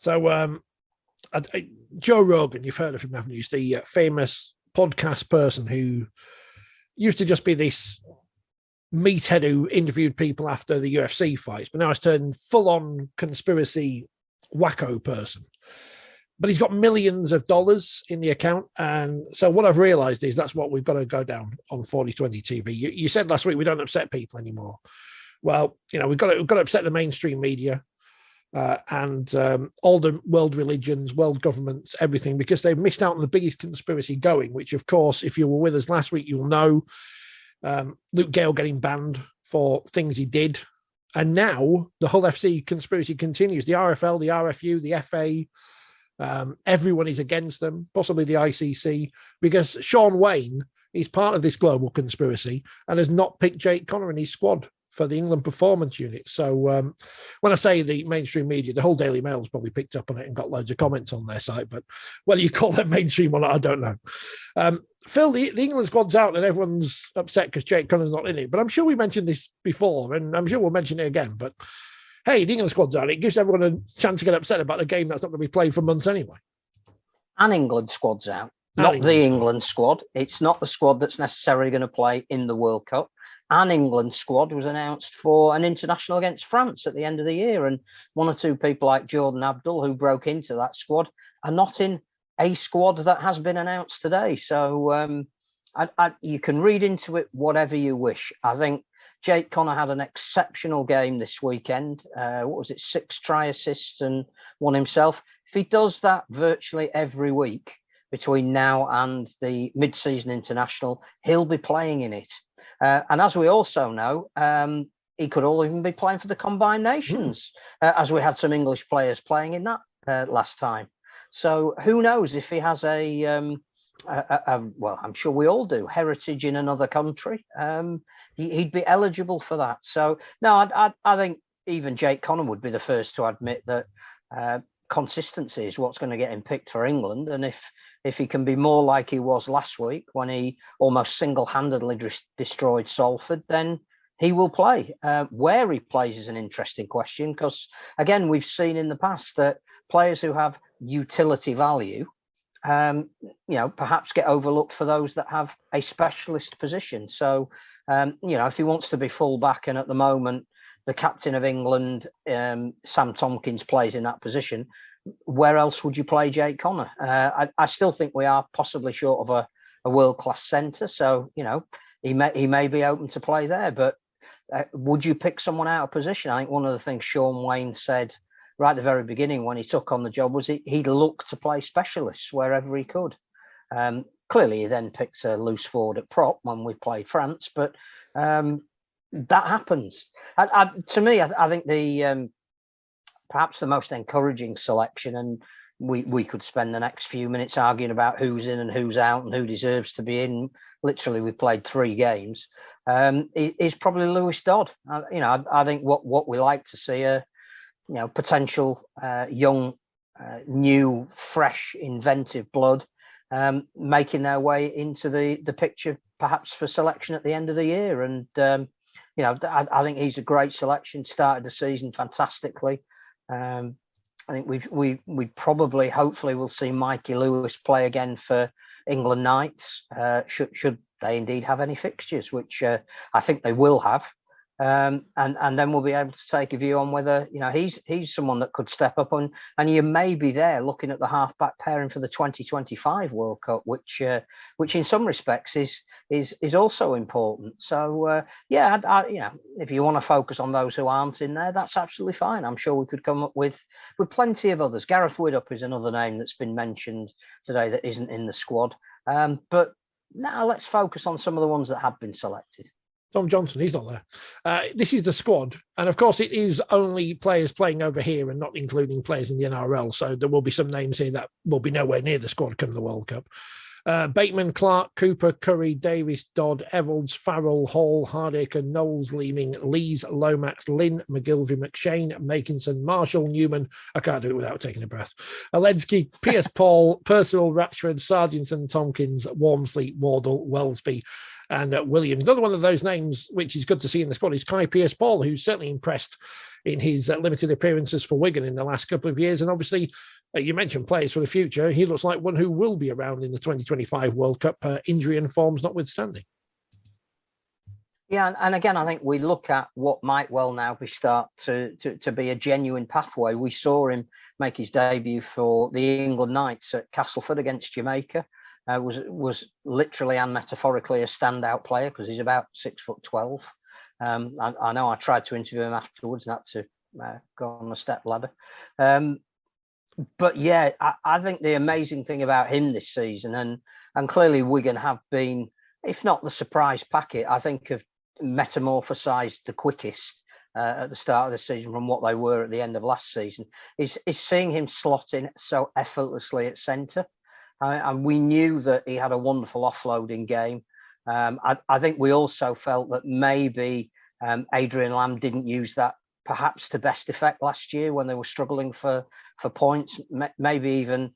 So Joe Rogan, you've heard of him, haven't you? He's the famous podcast person who used to just be this meathead who interviewed people after the UFC fights, but now has turned full-on conspiracy wacko person. But he's got millions of dollars in the account. And so what I've realized is that's what we've got to go down on 4020 TV. You said last week we don't upset people anymore. Well, we've got to upset the mainstream media and all the world religions, world governments, everything, because they've missed out on the biggest conspiracy going, which, of course, if you were with us last week, you'll know Luke Gale getting banned for things he did. And now the whole FC conspiracy continues. The RFL, the RFU, the FA, everyone is against them, possibly the ICC, because Sean Wayne is part of this global conspiracy and has not picked Jake Connor in his squad for the England performance unit. So when I say the mainstream media, the whole Daily Mail's probably picked up on it and got loads of comments on their site, but whether you call them mainstream or not, I don't know. Phil, the England squad's out and everyone's upset because Jake Connor's not in it, but I'm sure we mentioned this before and I'm sure we'll mention it again, but hey, the England squad's out. It gives everyone a chance to get upset about the game that's not going to be played for months anyway. An England squad's out, not the England squad. It's not the squad that's necessarily going to play in the World Cup. An England squad was announced for an international against France at the end of the year. And one or two people like Jordan Abdul, who broke into that squad, are not in a squad that has been announced today. So you can read into it whatever you wish. I think Jake Connor had an exceptional game this weekend. 6 try assists and one himself. If he does that virtually every week between now and the mid-season international, he'll be playing in it. And as we also know, he could all even be playing for the Combined Nations, as we had some English players playing in that last time. So who knows if he has well, I'm sure we all do, heritage in another country. He'd be eligible for that. So, no, I think even Jake Connor would be the first to admit that consistency is what's going to get him picked for England. And if he can be more like he was last week when he almost single-handedly destroyed Salford, then he will play. Where he plays is an interesting question because, again, we've seen in the past that players who have utility value, perhaps get overlooked for those that have a specialist position. So, if he wants to be full-back, and at the moment, the captain of England, Sam Tompkins, plays in that position, where else would you play Jake Connor? I still think we are possibly short of a world-class centre. So, he may be open to play there. But would you pick someone out of position? I think one of the things Sean Wayne said right at the very beginning when he took on the job was he'd look to play specialists wherever he could. Clearly, he then picked a loose forward at prop when we played France, but that happens. To me, I think the perhaps the most encouraging selection, and we could spend the next few minutes arguing about who's in and who's out and who deserves to be in. Literally, we played 3 games. Is probably Lewis Dodd. I think what we like to see are potential young, new, fresh, inventive blood making their way into the picture, perhaps for selection at the end of the year. And I think he's a great selection. Started the season fantastically. I think we probably, hopefully, will see Mikey Lewis play again for England Knights. Should they indeed have any fixtures, which I think they will have. And then we'll be able to take a view on whether he's someone that could step up and you may be there looking at the half-back pairing for the 2025 World Cup, which in some respects is also important. So if you want to focus on those who aren't in there, that's absolutely fine. I'm sure we could come up with plenty of others. Gareth Widdop is another name that's been mentioned today that isn't in the squad. But now let's focus on some of the ones that have been selected. Tom Johnson, he's not there. This is the squad. And of course, it is only players playing over here and not including players in the NRL. So there will be some names here that will be nowhere near the squad come the World Cup. Bateman, Clark, Cooper, Curry, Davis, Dodd, Evalds, Farrell, Hall, Hardacre, Knowles, Leeming, Lees, Lomax, Lynn, McGilvy, McShane, Makinson, Marshall, Newman. I can't do it without taking a breath. Alensky, Pierce Paul, Percival, Ratchford, Sargentson, Tompkins, Walmsley, Wardle, Wellesby. And Williams, another one of those names which is good to see in the squad is Kai Pearce-Paul, who's certainly impressed in his limited appearances for Wigan in the last couple of years. And obviously, you mentioned players for the future. He looks like one who will be around in the 2025 World Cup, injury and forms notwithstanding. Yeah, and again, I think we look at what might well now be start to be a genuine pathway. We saw him make his debut for the England Knights at Castleford against Jamaica. Was literally and metaphorically a standout player because he's about 6'12". I know I tried to interview him afterwards, not to go on the step ladder. But yeah, I think the amazing thing about him this season, and clearly Wigan have been, if not the surprise packet, I think have metamorphosized the quickest at the start of the season from what they were at the end of last season, is seeing him slot in so effortlessly at centre. And we knew that he had a wonderful offloading game. I think we also felt that maybe Adrian Lamb didn't use that perhaps to best effect last year when they were struggling for points, maybe even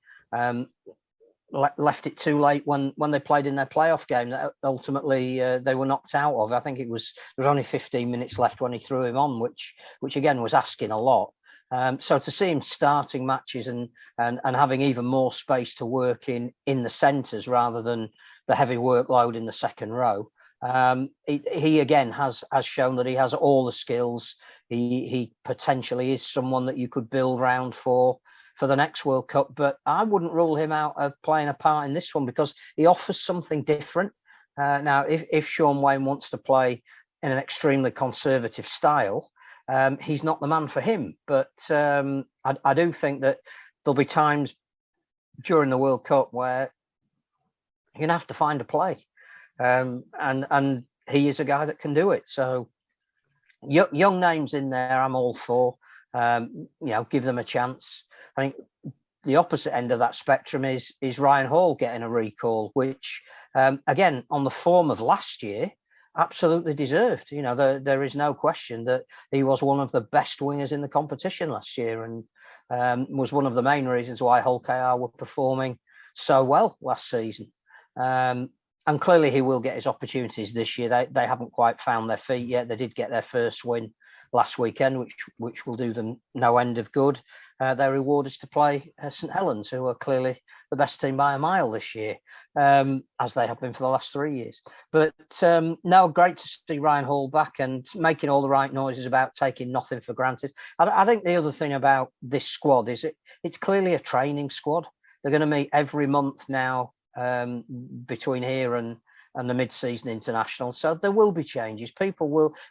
left it too late when they played in their playoff game that ultimately they were knocked out of. I think there was only 15 minutes left when he threw him on, which again was asking a lot. So to see him starting matches and having even more space to work in the centres rather than the heavy workload in the second row, he again has shown that he has all the skills. He potentially is someone that you could build around for the next World Cup, but I wouldn't rule him out of playing a part in this one because he offers something different. Now, if Sean Wayne wants to play in an extremely conservative style, he's not the man for him. But I do think that there'll be times during the World Cup where you're gonna have to find a play, and he is a guy that can do it. So young names in there, I'm all for. Give them a chance. I think the opposite end of that spectrum is Ryan Hall getting a recall, which again on the form of last year absolutely deserved. There is no question that he was one of the best wingers in the competition last year, and was one of the main reasons why Hull KR were performing so well last season. And clearly he will get his opportunities this year. They haven't quite found their feet yet. They did get their first win last weekend, which will do them no end of good. Their reward is to play St Helens, who are clearly the best team by a mile this year, as they have been for the last 3 years. But no, great to see Ryan Hall back and making all the right noises about taking nothing for granted. I think the other thing about this squad is it's clearly a training squad. They're going to meet every month now between here and the mid-season international, so there will be changes.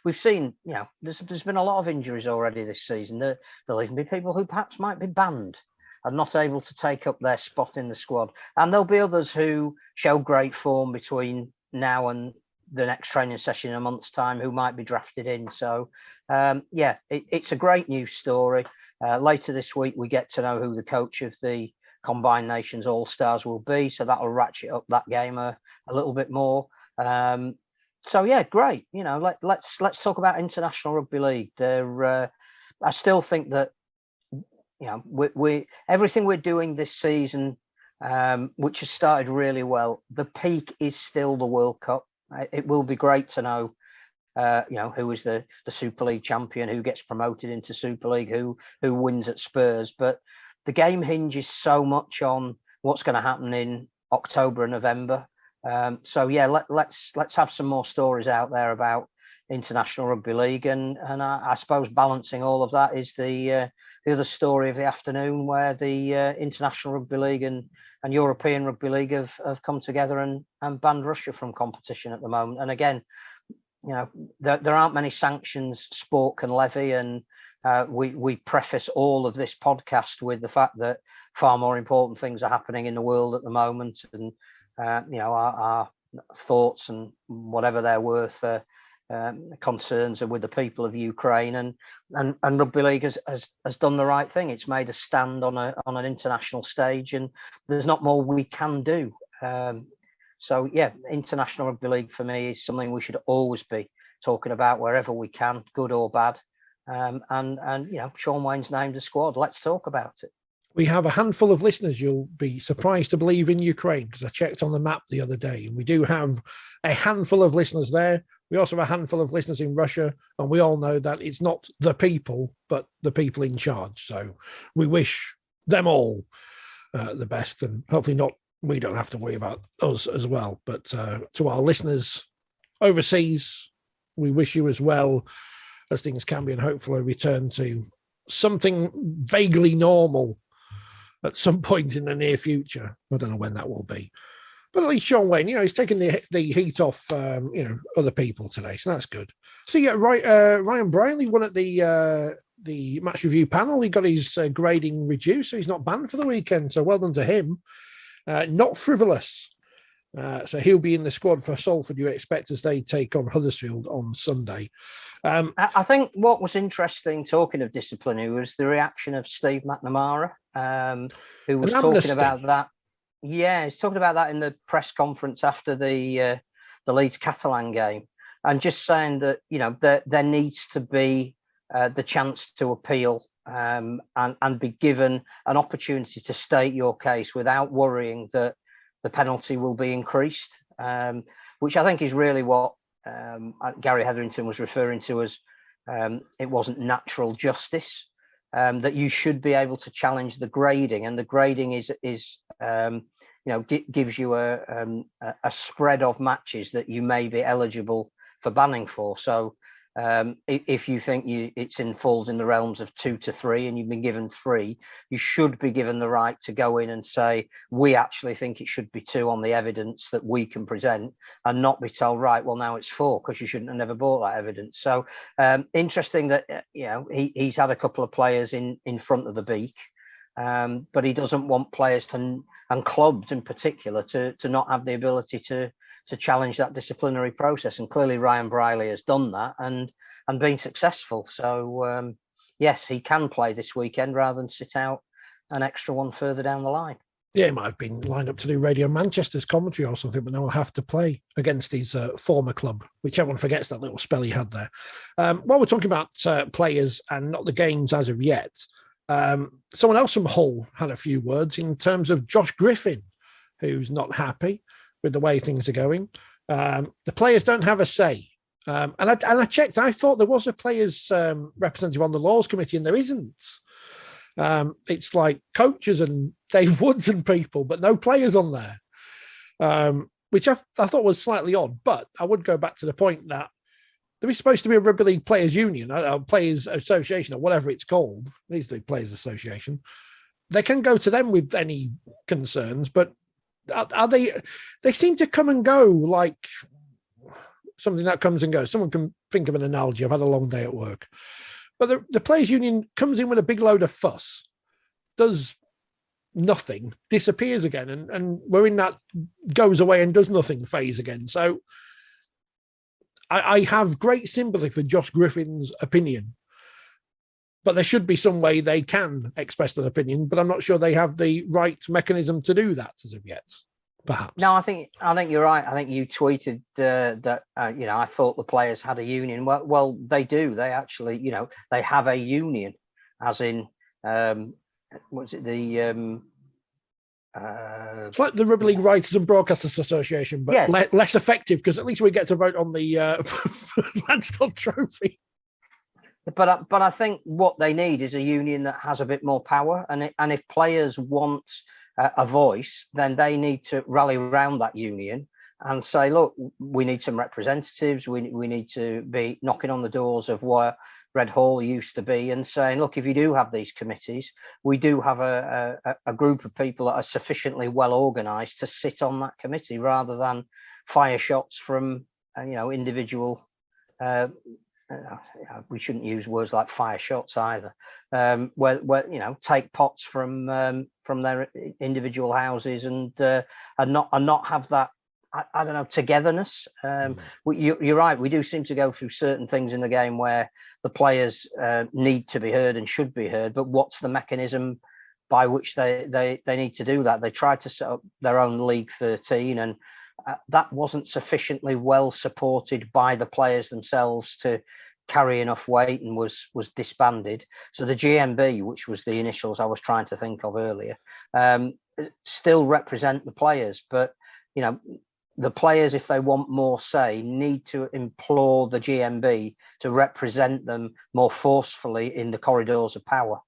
We've seen, there's been a lot of injuries already this season. There'll even be people who perhaps might be banned and not able to take up their spot in the squad, and there'll be others who show great form between now and the next training session in a month's time who might be drafted in. So it's a great news story. Later this week we get to know who the coach of the Combined Nations All-Stars will be, so that'll ratchet up that game a little bit more. So yeah, great. Let's talk about International Rugby League. I still think that we everything we're doing this season, which has started really well, the peak is still the World Cup. It will be great to know who is the Super League champion, who gets promoted into Super League, who wins at Spurs, but the game hinges so much on what's going to happen in October and November. So yeah, let's have some more stories out there about International Rugby League, and I suppose balancing all of that is the other story of the afternoon, where the International Rugby League and European Rugby League have come together and banned Russia from competition at the moment. And again, there aren't many sanctions sport can levy, and we preface all of this podcast with the fact that far more important things are happening in the world at the moment, and our thoughts and whatever they're worth, concerns are with the people of Ukraine, and Rugby League has done the right thing. It's made a stand on an international stage, and there's not more we can do. So yeah, International Rugby League for me is something we should always be talking about wherever we can, good or bad. And Sean Wayne's named the squad. Let's talk about it. We have a handful of listeners, you'll be surprised to believe, in Ukraine, because I checked on the map the other day, and we do have a handful of listeners there. We also have a handful of listeners in Russia, and we all know that it's not the people, but the people in charge. So we wish them all the best, and hopefully not, we don't have to worry about us as well. But to our listeners overseas, we wish you as well as things can be, and hopefully return to something vaguely normal at some point in the near future. I don't know when that will be. But at least Sean Wayne, he's taken the heat off, other people today, so that's good. So yeah, Ryan Briley won at the match review panel. He got his grading reduced, so he's not banned for the weekend. So well done to him. Not frivolous. So he'll be in the squad for Salford, you expect, as they take on Huddersfield on Sunday. I think what was interesting, talking of disciplinary, was the reaction of Steve McNamara, who was talking about that. Yeah, he's talking about that in the press conference after the Leeds Catalan game, and just saying that there needs to be the chance to appeal and be given an opportunity to state your case without worrying that the penalty will be increased, which I think is really what Gary Hetherington was referring to as it wasn't natural justice, that you should be able to challenge the grading, and the grading gives you a spread of matches that you may be eligible for banning for. So if you think falls in the realms of 2 to 3 and you've been given 3, you should be given the right to go in and say, we actually think it should be 2 on the evidence that we can present, and not be told, right, well, now it's 4 because you shouldn't have never bought that evidence. So interesting that he's had a couple of players in front of the beak, but he doesn't want players and clubs in particular to not have the ability to challenge that disciplinary process, and clearly Ryan Briley has done that and been successful. So yes, he can play this weekend rather than sit out an extra one further down the line. Yeah, he might have been lined up to do Radio Manchester's commentary or something, but now he'll have to play against his former club, which everyone forgets that little spell he had there. While we're talking about players and not the games as of yet, someone else from Hull had a few words in terms of Josh Griffin, who's not happy with the way things are going. The players don't have a say. And I checked, I thought there was a players representative on the Laws Committee, and there isn't. It's like coaches and Dave Woods and people, but no players on there, which I thought was slightly odd. But I would go back to the point that there is supposed to be a Rugby League Players Union, Players Association, or whatever it's called. These are the Players Association. They can go to them with any concerns, but are they seem to come and go like something that comes and goes. Someone can think of an analogy. I've had a long day at work. But the Players Union comes in with a big load of fuss, does nothing, disappears again, and we're in that goes away and does nothing phase again. So I have great sympathy for Josh Griffin's opinion, but there should be some way they can express an opinion, but I'm not sure they have the right mechanism to do that as of yet, perhaps. No, I think you're right. I think you tweeted that, I thought the players had a union. Well, they do. They actually, they have a union, as in, what's it, it's like the Rugby League Writers and Broadcasters Association, but yes, less effective, because at least we get to vote on the Lansdowne Trophy. But I think what they need is a union that has a bit more power, and if players want a voice, then they need to rally around that union and say, look, we need some representatives. We need to be knocking on the doors of where Red Hall used to be and saying, look, if you do have these committees, we do have a group of people that are sufficiently well organised to sit on that committee, rather than fire shots from individual. We shouldn't use words like fire shots either. Where take pots from their individual houses and not have that. I don't know, togetherness. You're right. We do seem to go through certain things in the game where the players need to be heard and should be heard. But what's the mechanism by which they need to do that? They tried to set up their own League 13, and that wasn't sufficiently well supported by the players themselves to carry enough weight and was disbanded. So the GMB, which was the initials I was trying to think of earlier, still represent the players. But, you know, the players, if they want more say, need to implore the GMB to represent them more forcefully in the corridors of power.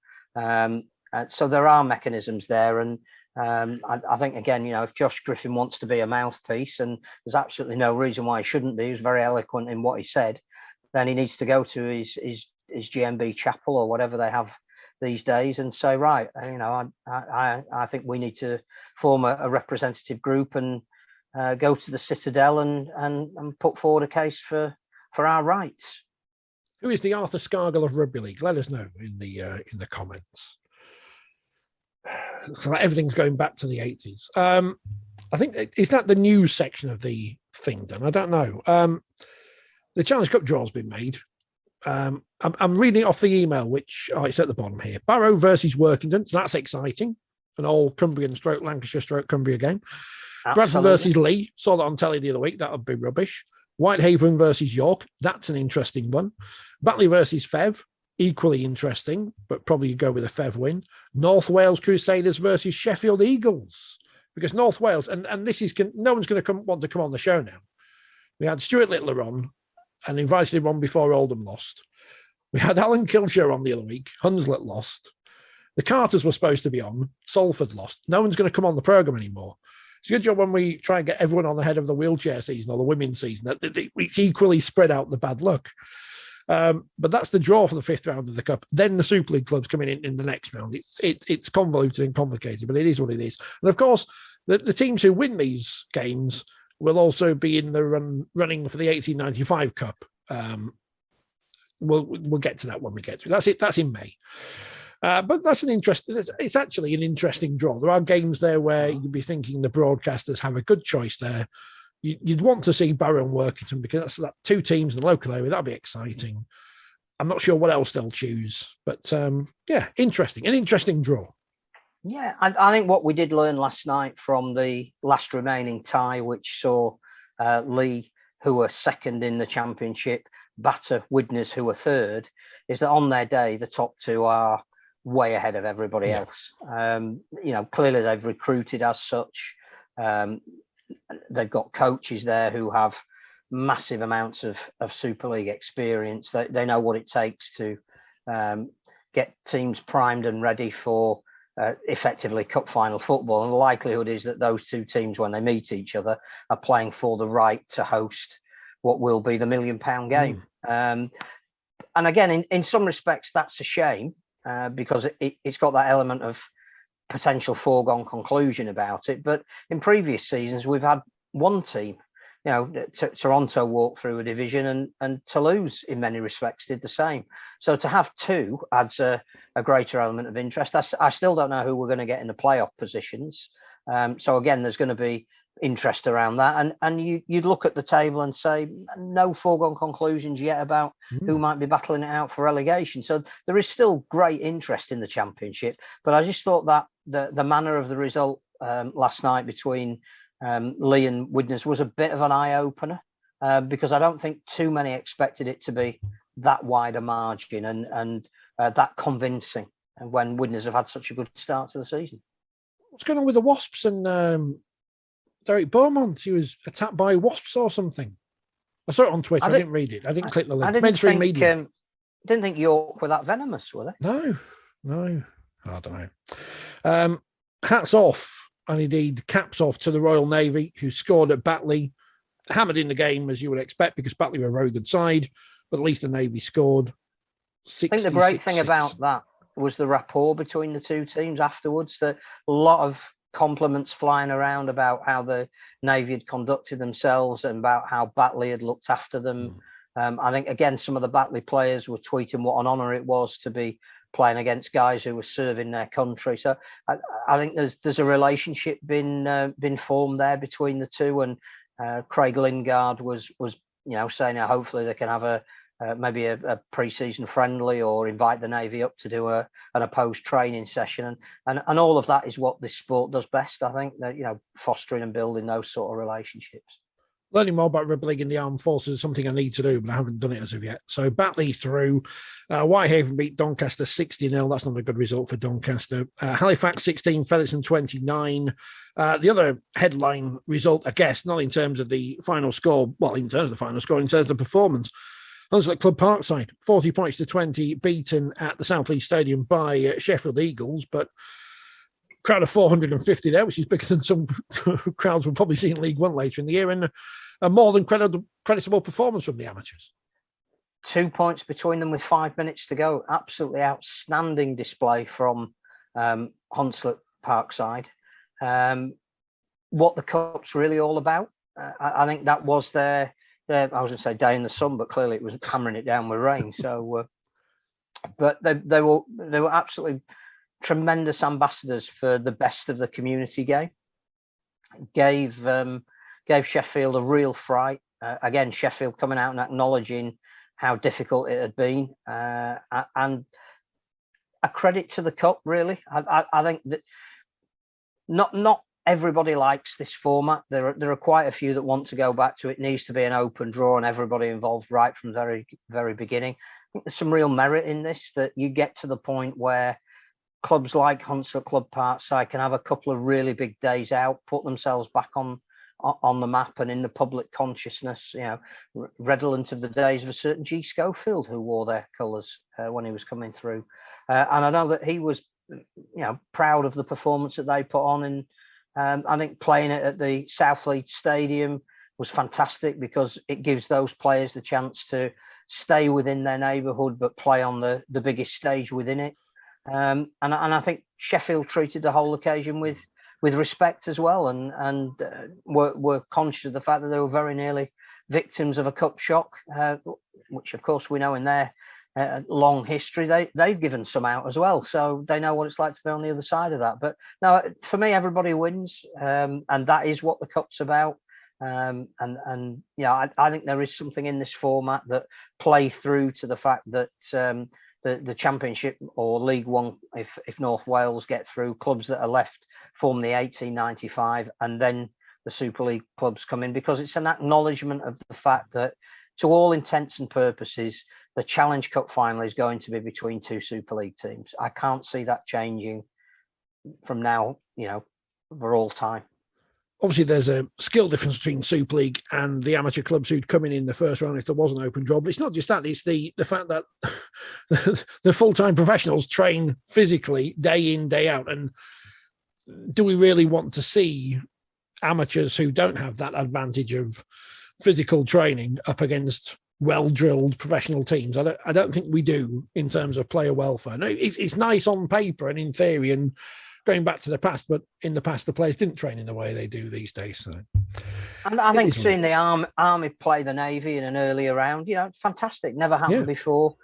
So there are mechanisms there. And I think, again, you know, if Josh Griffin wants to be a mouthpiece, and there's absolutely no reason why he shouldn't be, he was very eloquent in what he said, then he needs to go to his GMB chapel or whatever they have these days and say, right, you know, I think we need to form a representative group and go to the Citadel and put forward a case for our rights. Who is the Arthur Scargill of Rugby League? Let us know in the comments. So everything's going back to the 80s. I think, is that the news section of the thing done? I don't know. The Challenge Cup draw's been made. I'm reading off the email, which it's at the bottom here. Barrow versus Workington, so that's exciting. An old Cumbrian stroke Lancashire stroke Cumbria game. Absolutely. Bradford versus Lee, saw that on telly the other week. That would be rubbish. Whitehaven versus York, that's an interesting one. Batley versus Fev, equally interesting, but probably go with a Fev win. North Wales Crusaders versus Sheffield Eagles, because North Wales, and this is, no one's going to want to come on the show now. We had Stuart Littler on and invited him on before Oldham lost. We had Alan Kilshire on the other week. Hunslet lost. The Carters were supposed to be on. Salford lost. No one's going to come on the programme anymore. It's a good job when we try and get everyone on ahead of the wheelchair season or the women's season, that it's equally spread out the bad luck. But that's the draw for the 5th round of the Cup. Then the Super League clubs come in the next round. It's convoluted and complicated, but it is what it is. And of course, the teams who win these games will also be in the running for the 1895 Cup. We'll get to that when we get to it. That's in May. But that's it's actually an interesting draw. There are games there where you'd be thinking the broadcasters have a good choice there. You'd want to see Barrow and Workington, because that's 2 teams in the local area. That'd be exciting. I'm not sure what else they'll choose, but yeah, interesting. An interesting draw. Yeah, I think what we did learn last night from the last remaining tie, which saw Lee, who were second in the championship, batter Widnes, who were third, is that on their day, the top 2 are way ahead of everybody else. You know, clearly they've recruited as such. They've got coaches there who have massive amounts of Super League experience. They know what it takes to get teams primed and ready for effectively cup final football. And the likelihood is that those 2 teams, when they meet each other, are playing for the right to host what will be the £1 million game. And again, in some respects, that's a shame, because it's got that element of potential foregone conclusion about it. But in previous seasons, we've had one team, you know, Toronto walked through a division, and Toulouse in many respects did the same. So to have 2 adds a greater element of interest. I still don't know who we're going to get in the playoff positions. So again, there's going to be interest around that, and you'd look at the table and say no foregone conclusions yet about who might be battling it out for relegation. So there is still great interest in the championship, but I just thought that the manner of the result last night between Lee and Widnes was a bit of an eye-opener, because I don't think too many expected it to be that wide a margin and that convincing, and when Widnes have had such a good start to the season. What's going on with the Wasps and Derek Beaumont? He was attacked by wasps or something. I saw it on Twitter. I didn't read it. I didn't click the link. Mainstream media. Didn't think York were that venomous, were they? No. I don't know. Hats off, and indeed caps off to the Royal Navy, who scored at Batley, hammered in the game as you would expect, because Batley were a very good side, but at least the Navy scored. I think the great thing about that was the rapport between the 2 teams afterwards. That a lot of compliments flying around about how the Navy had conducted themselves and about how Batley had looked after them. I think, again, some of the Batley players were tweeting what an honour it was to be playing against guys who were serving their country. So I think there's a relationship been formed there between the 2. And Craig Lingard was saying hopefully they can have maybe a pre-season friendly, or invite the Navy up to do an opposed training session, and all of that is what this sport does best. I think that, fostering and building those sort of relationships. Learning more about rugby league in the armed forces is something I need to do, but I haven't done it as of yet. So Batley through. Whitehaven beat Doncaster 60-0. That's not a good result for Doncaster. Halifax 16, Featherstone 29. The other headline result, I guess, not in terms of the final score, well, in terms of the final score, in terms of the performance. Hunslet Club Parkside, 40 points to 20, beaten at the South Leeds Stadium by Sheffield Eagles, but crowd of 450 there, which is bigger than some crowds we'll probably see in League One later in the year, and a more than creditable performance from the amateurs. 2 points between them with 5 minutes to go. Absolutely outstanding display from Hunslet Parkside. What the Cup's really all about, I think that was their I was going to say day in the sun, but clearly it was hammering it down with rain. So, but they were absolutely tremendous ambassadors for the best of the community game. Gave Sheffield a real fright. Again, Sheffield coming out and acknowledging how difficult it had been, and a credit to the Cup. Really, I think that not everybody likes this format. There are quite a few that want to go back to it. Needs to be an open draw and everybody involved right from the very beginning. I think there's some real merit in this, that you get to the point where clubs like Hunslet Club Parkside can have a couple of really big days out, put themselves back on the map and in the public consciousness. You know, redolent of the days of a certain G. Schofield who wore their colours when he was coming through, and I know that he was, proud of the performance that they put on. And I think playing it at the South Leeds Stadium was fantastic, because it gives those players the chance to stay within their neighbourhood but play on the biggest stage within it. And I think Sheffield treated the whole occasion with respect as well, and were conscious of the fact that they were very nearly victims of a cup shock, which of course we know in their long history they've given some out as well, so they know what it's like to be on the other side of that. But no, for me, everybody wins, and that is what the cup's about. I think there is something in this format that play through to the fact that the Championship or League One, if North Wales get through, clubs that are left form the 1895, and then the Super League clubs come in, because it's an acknowledgement of the fact that, to all intents and purposes, the Challenge Cup final is going to be between two Super League teams. I can't see that changing from now, for all time. Obviously, there's a skill difference between Super League and the amateur clubs who'd come in the first round if there was an open draw. But it's not just that; it's the fact that the full-time professionals train physically day in, day out. And do we really want to see amateurs who don't have that advantage of physical training up against well-drilled professional teams? I don't think we do, in terms of player welfare. No, it's nice on paper and in theory and going back to the past, but in the past the players didn't train in the way they do these days. So, and I think seeing the Army play the Navy in an earlier round, fantastic. Never happened before.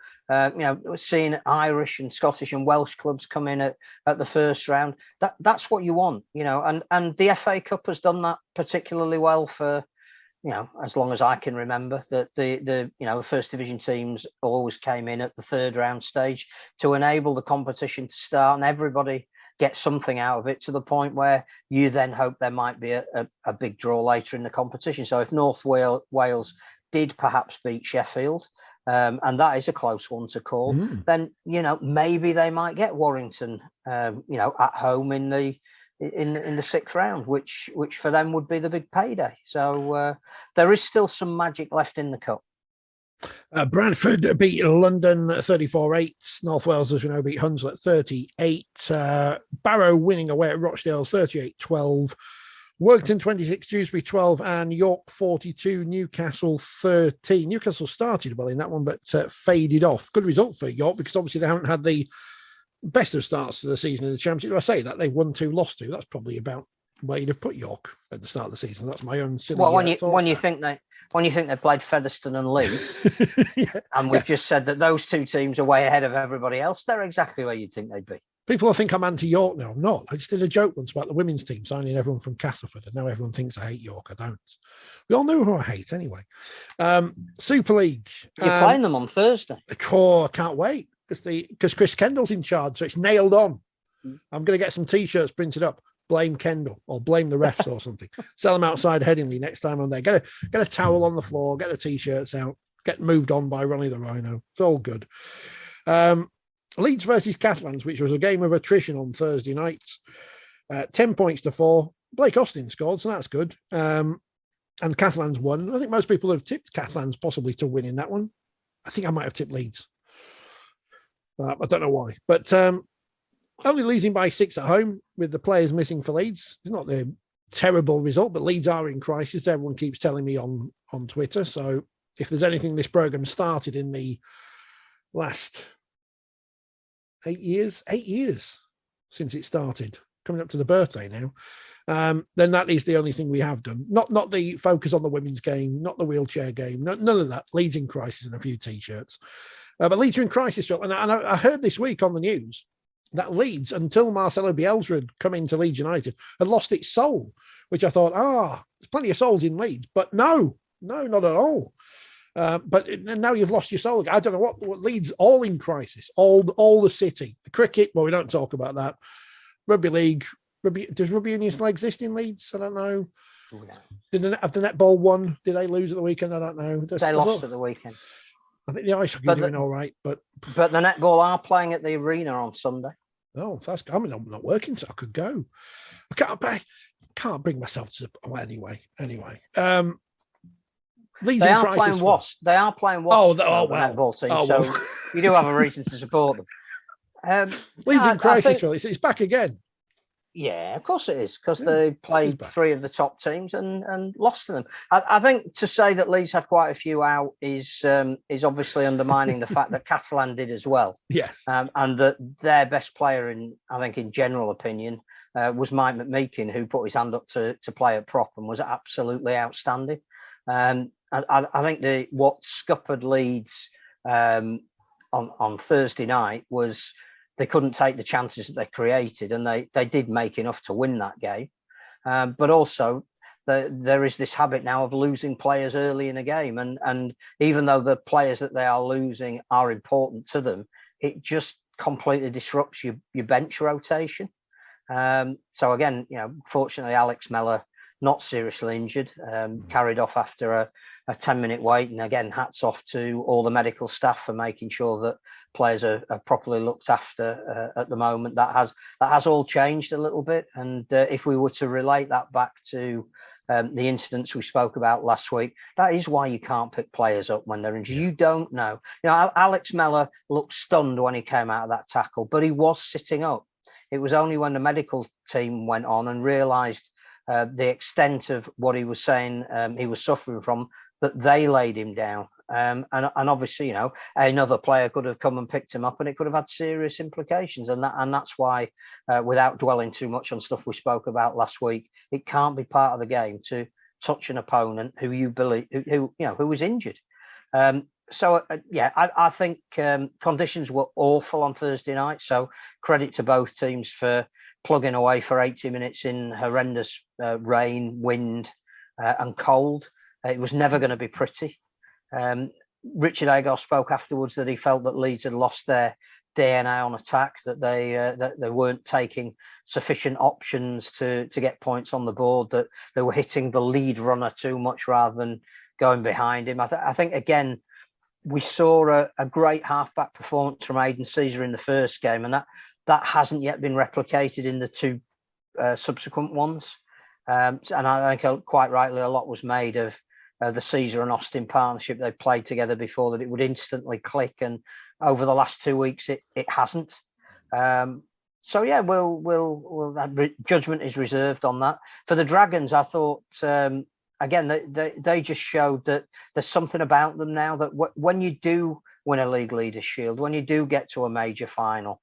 Seeing Irish and Scottish and Welsh clubs come in at the first round, that's what you want, and the FA Cup has done that particularly well for, as long as I can remember, that the first division teams always came in at the third round stage to enable the competition to start, and everybody get something out of it, to the point where you then hope there might be a big draw later in the competition. So if North Wales did perhaps beat Sheffield, and that is a close one to call, then maybe they might get Warrington at home in the sixth round, which for them would be the big payday. So there is still some magic left in the cup. Bradford beat London 34-8. North Wales, as we know, beat Hunslet 38. Barrow winning away at Rochdale 38-12. Workington 26, Dewsbury 12, and York 42, Newcastle 13. Newcastle started well in that one, but faded off. Good result for York, because obviously they haven't had the best of starts to the season in the Championship. I say that they've won 2, lost 2. That's probably about where you'd have put York at the start of the season. That's my own silly. Well, when you think they played Featherstone and Lee, and we've just said that those two teams are way ahead of everybody else, they're exactly where you'd think they'd be. People think I'm anti-York now. I'm not. I just did a joke once about the women's team signing everyone from Castleford, and now everyone thinks I hate York. I don't. We all know who I hate anyway. Super League. You're playing them on Thursday. Oh, I can't wait, because Chris Kendall's in charge, so it's nailed on. I'm going to get some T-shirts printed up. blame Kendall or blame the refs or something. Sell them outside Headingley next time I'm there. Get a towel on the floor, get the T-shirts out, get moved on by Ronnie the Rhino. It's all good. Leeds versus Catalans, which was a game of attrition on Thursday night. 10 points to 4. Blake Austin scored, so that's good. And Catalans won. I think most people have tipped Catalans possibly to win in that one. I think I might have tipped Leeds. I don't know why. But only losing by 6 at home with the players missing for Leeds. It's not a terrible result, but Leeds are in crisis. Everyone keeps telling me on Twitter. So if there's anything this programme started in the last 8 years since it started, coming up to the birthday now, then that is the only thing we have done. Not the focus on the women's game, not the wheelchair game, none of that. Leeds in crisis and a few T-shirts. But Leeds are in crisis. And I heard this week on the news that Leeds, until Marcelo Bielsa had come into Leeds United, had lost its soul, which I thought, there's plenty of souls in Leeds. But no, not at all. But now you've lost your soul. I don't know what Leeds, all in crisis, all the city. The cricket, well, we don't talk about that. Rugby league, does rugby union still exist in Leeds? I don't know. No. Have the netball won? Did they lose at the weekend? I don't know. They lost at the weekend. I think the ice hockey are doing all right, but the netball are playing at the arena on Sunday. Oh, I'm not working, so I could go. I can't bring myself to. Anyway. Leeds they are playing Wasps. They are playing Wasps. Well. Netball team. So you do have a reason to support them. Leeds in crisis, Phil. It's back again. Yeah, of course it is, because they played 3 of the top teams and lost to them. I think to say that Leeds had quite a few out is obviously undermining the fact that Catalan did as well. Yes. And that their best player, in general opinion, was Mike McMeekin, who put his hand up to play at prop and was absolutely outstanding. I think what scuppered Leeds on Thursday night was they couldn't take the chances that they created, and they did make enough to win that game. But also, there is this habit now of losing players early in a game, and even though the players that they are losing are important to them, it just completely disrupts your bench rotation. So again, fortunately, Alex Mellor, not seriously injured, carried off after a 10-minute wait. And again, hats off to all the medical staff for making sure that players are properly looked after at the moment. That has all changed a little bit. And if we were to relate that back to the incidents we spoke about last week, that is why you can't pick players up when they're injured. You don't know. Alex Mellor looked stunned when he came out of that tackle, but he was sitting up. It was only when the medical team went on and realised the extent of what he was saying he was suffering from, that they laid him down. And obviously, another player could have come and picked him up, and it could have had serious implications. And that's why, without dwelling too much on stuff we spoke about last week, it can't be part of the game to touch an opponent who you believe who was injured. I think conditions were awful on Thursday night. So credit to both teams for plugging away for 80 minutes in horrendous rain, wind, and cold. It was never going to be pretty. Richard Agar spoke afterwards that he felt that Leeds had lost their DNA on attack, that they weren't taking sufficient options to get points on the board, that they were hitting the lead runner too much rather than going behind him. I think again, we saw a great halfback performance from Aidan Caesar in the first game, and that hasn't yet been replicated in the 2 subsequent ones. And I think quite rightly a lot was made of the Caesar and Austin partnership. They played together before, that it would instantly click, and over the last 2 weeks it hasn't. So yeah, we'll judgment is reserved on that. For the Dragons, I thought again they just showed that there's something about them now, that when you do win a League Leaders Shield, when you do get to a major final,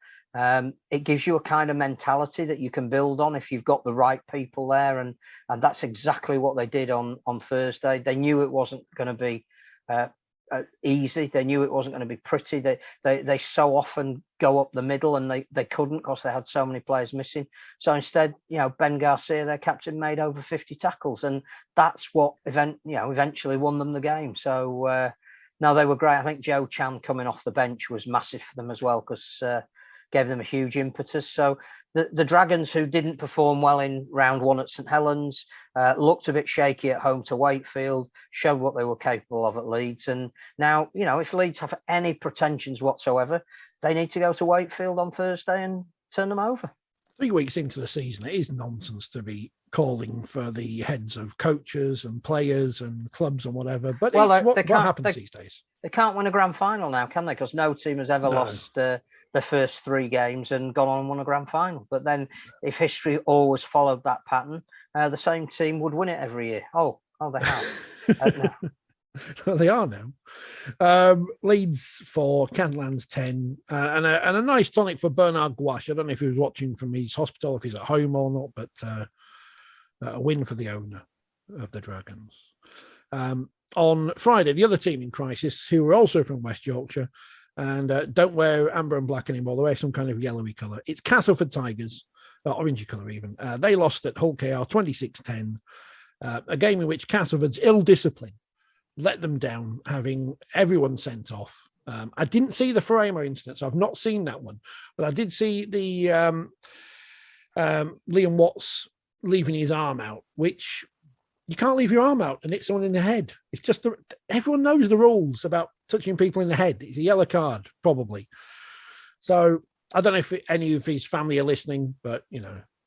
it gives you a kind of mentality that you can build on if you've got the right people there, and that's exactly what they did on Thursday. They knew it wasn't going to be easy. They knew it wasn't going to be pretty. They so often go up the middle, and they couldn't because they had so many players missing. So instead, Ben Garcia, their captain, made over 50 tackles, and that's what eventually won them the game. So no, they were great. I think Joe Chan coming off the bench was massive for them as well, because gave them a huge impetus. So the Dragons, who didn't perform well in round one at St Helens, looked a bit shaky at home to Wakefield, showed what they were capable of at Leeds. And now, if Leeds have any pretensions whatsoever, they need to go to Wakefield on Thursday and turn them over. 3 weeks into the season, it is nonsense to be calling for the heads of coaches and players and clubs and whatever. But what happens these days? They can't win a grand final now, can they? Because no team has ever lost the first 3 games and gone on and won a grand final. But then if history always followed that pattern, the same team would win it every year. Oh, they have. No. Well, they are now. Leeds for Catalans 10 and a nice tonic for Bernard Gouache. I don't know if he was watching from his hospital, if he's at home or not, but a win for the owner of the Dragons. On Friday, the other team in crisis, who were also from West Yorkshire and don't wear amber and black anymore, they wear some kind of yellowy colour. It's Castleford Tigers, orangey colour even. They lost at Hull KR 26-10, a game in which Castleford's ill discipline let them down, having everyone sent off. I didn't see the Ferrama incident, so I've not seen that one, but I did see the Liam Watts leaving his arm out, which you can't leave your arm out and hit someone in the head. It's just everyone knows the rules about touching people in the head. It's a yellow card, probably. So I don't know if any of his family are listening, but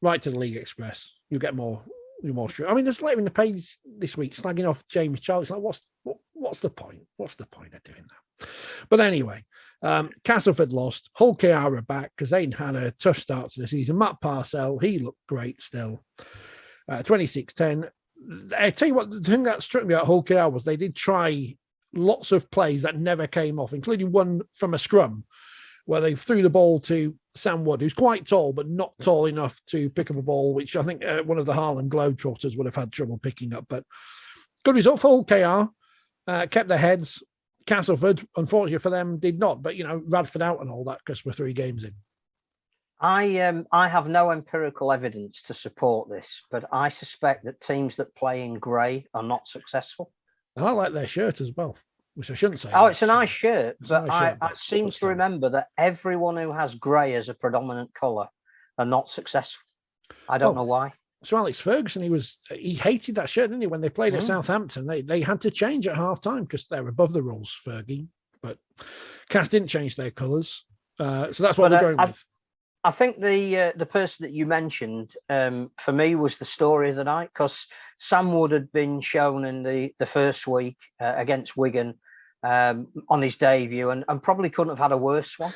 write to the League Express. You'll get more. I mean, there's later in the page this week slagging off James Charles. Like, what's the point? What's the point of doing that? But anyway, Castleford lost. Hull KR are back because they had a tough start to the season. Matt Parcell, he looked great still. 26-10. I tell you what, the thing that struck me about Hull KR was they did try lots of plays that never came off, including one from a scrum where they threw the ball to Sam Wood, who's quite tall, but not tall enough to pick up a ball, which I think one of the Harlem Globetrotters would have had trouble picking up. But good result for Hull KR, kept their heads. Castleford, unfortunately for them, did not. But, Radford out and all that because we're 3 games in. I have no empirical evidence to support this, but I suspect that teams that play in grey are not successful. And I like their shirt as well, which I shouldn't say. Oh, it's a nice shirt, but I seem to remember that everyone who has grey as a predominant colour are not successful. I don't know why. So Alex Ferguson, he hated that shirt, didn't he? When they played at Southampton, they had to change at half time because they're above the rules, Fergie. But Cass didn't change their colours. So that's what we're going with. I think the person that you mentioned, for me, was the story of the night, because Sam Wood had been shown in the first week against Wigan on his debut and probably couldn't have had a worse one.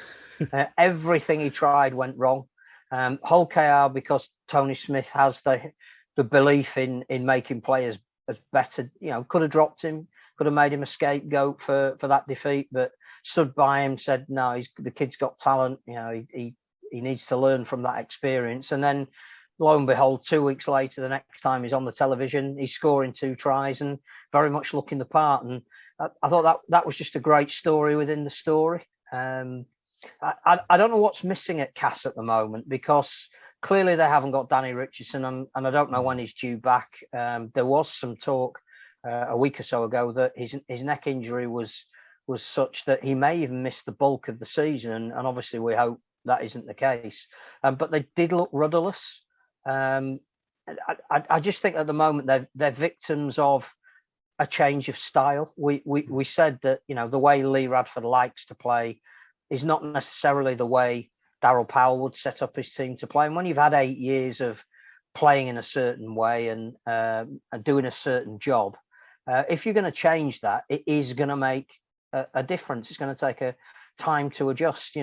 Everything he tried went wrong. Hull KR, because Tony Smith has the belief in making players as better, could have dropped him, could have made him a scapegoat for that defeat, but stood by him, said, no, the kid's got talent, he needs to learn from that experience. And then lo and behold, 2 weeks later, the next time he's on the television, he's scoring 2 tries and very much looking the part. And I thought that was just a great story within the story. I don't know what's missing at Cass at the moment, because clearly they haven't got Danny Richardson, and I don't know when he's due back. There was some talk a week or so ago that his neck injury was such that he may even miss the bulk of the season, and obviously we hope that isn't the case. But they did look rudderless. I just think at the moment they're victims of a change of style. We said that the way Lee Radford likes to play is not necessarily the way Darryl Powell would set up his team to play. And when you've had 8 years of playing in a certain way and doing a certain job, if you're going to change that, it is going to make a difference. It's going to take a time to adjust.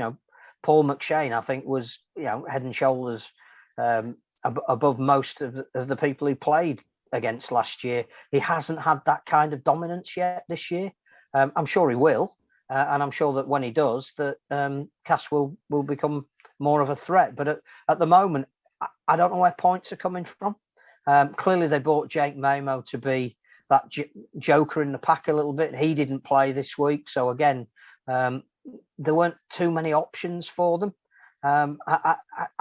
Paul McShane, I think, was head and shoulders above most of the people he played against last year. He hasn't had that kind of dominance yet this year. I'm sure he will, and I'm sure that when he does, that Cass will become more of a threat. But at the moment, I don't know where points are coming from. Clearly, they bought Jake Mamo to be that joker in the pack a little bit. He didn't play this week, so again, there weren't too many options for them. I